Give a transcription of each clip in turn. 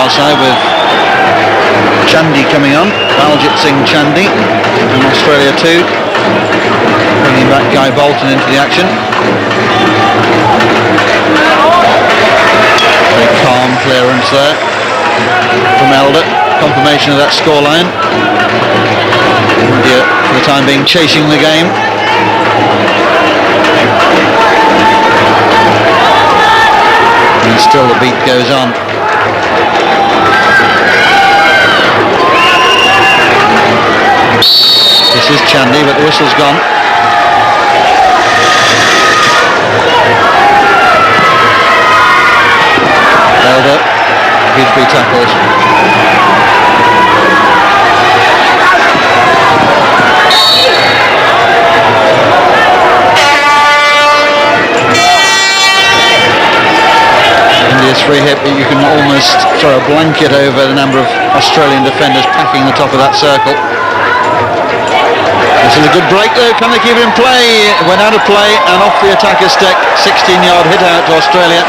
far side with Chandy coming on, Baljit Singh Chandy from Australia too, bringing back Guy Bolton into the action. Very calm clearance there from Elder, confirmation of that scoreline. India for the time being chasing the game. And still the beat goes on. This is Chandy, but the whistle's gone. Elder, beautifully tackled. India's free hit, but you can almost throw a blanket over the number of Australian defenders packing the top of that circle. This is a good break though, can they keep it in play? It went out of play and off the attacker's stick. 16-yard hit out to Australia.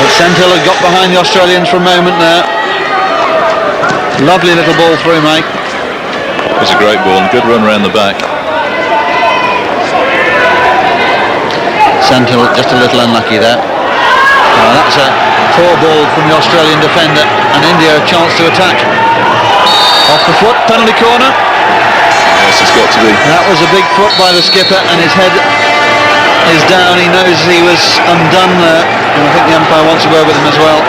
But Senthill had got behind the Australians for a moment there. Lovely little ball through, Mike. It was a great ball and good run around the back. Senthill just a little unlucky there. That's a poor ball from the Australian defender and India a chance to attack. Off the foot, penalty corner. Yes, it's got to be. That was a big foot by the skipper and his head is down. He knows he was undone there and I think the umpire wants to go with him as well.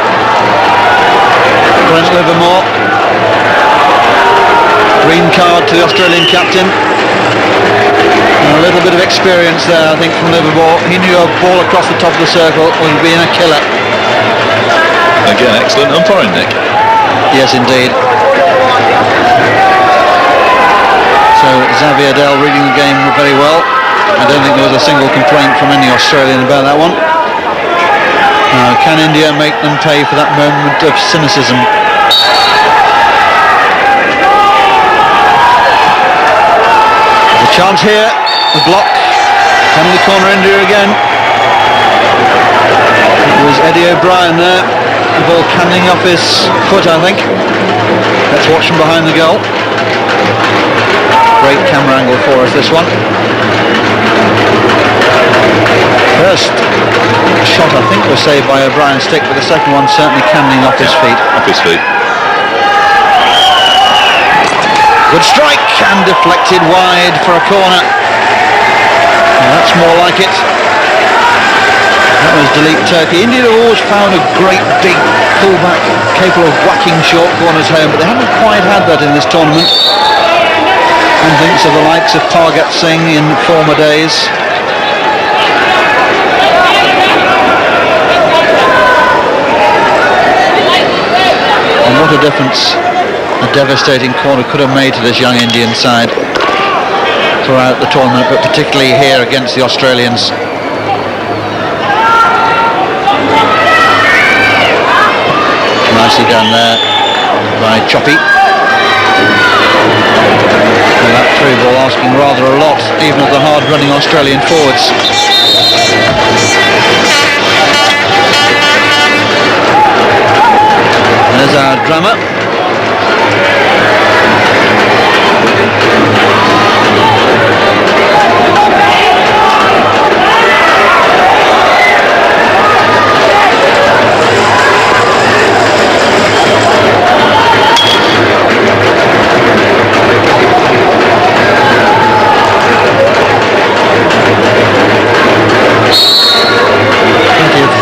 Brent Livermore. Green card to the Australian captain. And a little bit of experience there I think from Livermore. He knew a ball across the top of the circle would be in a killer. Again, excellent umpiring, Nick. Yes, indeed. So Xavier Dell reading the game very well. I don't think there was a single complaint from any Australian about that one. Can India make them pay for that moment of cynicism? There's a chance here. The block. Penalty corner India again. It was Eddie O'Brien there. The ball canning off his foot, I think. Let's watch from behind the goal. Great camera angle for us, this one. First shot, I think, was saved by O'Brien's stick, but the second one certainly canning off his feet. Off his feet. Good strike and deflected wide for a corner. Well, that's more like it. That was Dilip Turkey. India have always found a great big fullback capable of whacking short corners home, but they haven't quite had that in this tournament. And thinks of the likes of Pargat Singh in former days. And what a difference a devastating corner could have made to this young Indian side throughout the tournament, but particularly here against the Australians. Nicely done there by Choppy. And that through ball asking rather a lot, even of the hard-running Australian forwards. There's our drummer.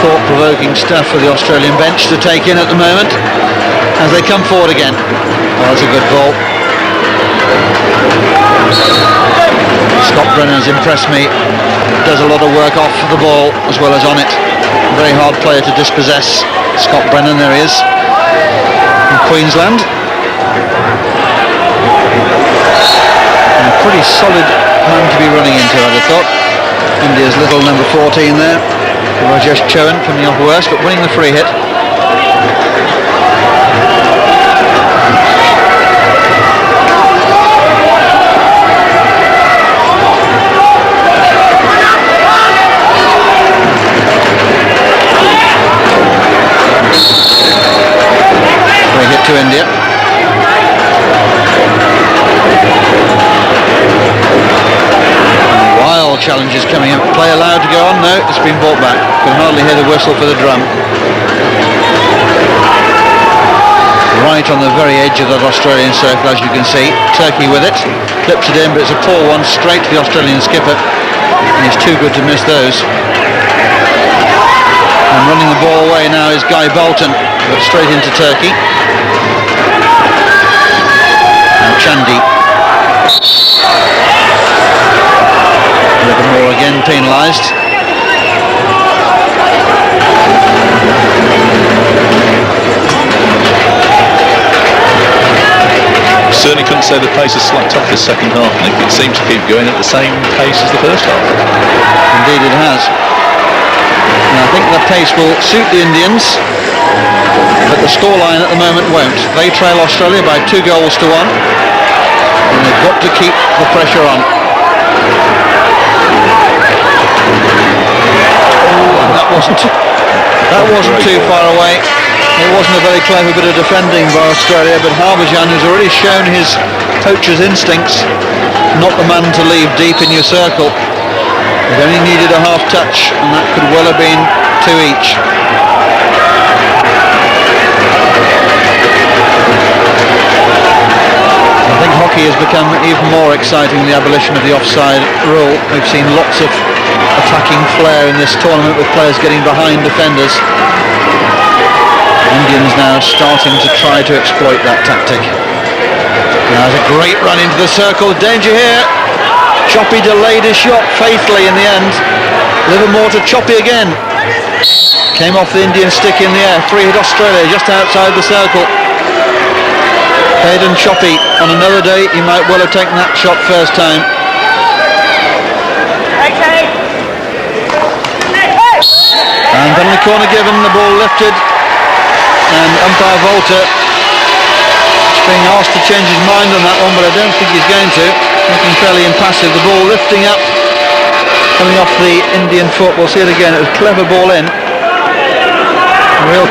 Thought-provoking stuff for the Australian bench to take in at the moment as they come forward again. Oh, that's a good ball. Scott Brennan has impressed me. Does a lot of work off the ball as well as on it. Very hard player to dispossess. Scott Brennan, there he is, from Queensland. And a pretty solid man to be running into, I'd have thought. India's little number 14 there. Rajesh Chowan from the upper west, but winning the free hit. to India. Wild challenges coming up. Play allowed to go on? No, it's been brought back. Can hardly hear the whistle for the drum. Right on the very edge of that Australian circle, as you can see. Turkey with it. Clips it in, but it's a poor one straight to the Australian skipper. And he's too good to miss those. And running the ball away now is Guy Bolton, but straight into Turkey. Now Chandy. Livermore again penalised. Certainly couldn't say the pace has slacked off this second half, Nick. It seems to keep going at the same pace as the first half. Indeed it has. And I think the pace will suit the Indians, but the scoreline at the moment won't. They trail Australia by 2 goals to 1, and they've got to keep the pressure on. That wasn't too far away. It wasn't a very clever bit of defending by Australia, but Harbhajan, who's already shown his poacher's instincts, not the man to leave deep in your circle. It only needed a half touch, and that could well have been 2 each. I think hockey has become even more exciting with the abolition of the offside rule. We've seen lots of attacking flair in this tournament with players getting behind defenders. Indians now starting to try to exploit that tactic. Now there's a great run into the circle. Danger here. Choppy delayed his shot faithfully in the end. Livermore to Choppy again. Came off the Indian stick in the air. Free hit Australia just outside the circle. Hayden Choppy. On another day he might well have taken that shot first time. And penalty corner given. The ball lifted. And umpire Volter is being asked to change his mind on that one, but I don't think he's going to. Looking fairly impassive. The ball lifting up, coming off the Indian foot. We'll see it again. It was a clever ball in. Real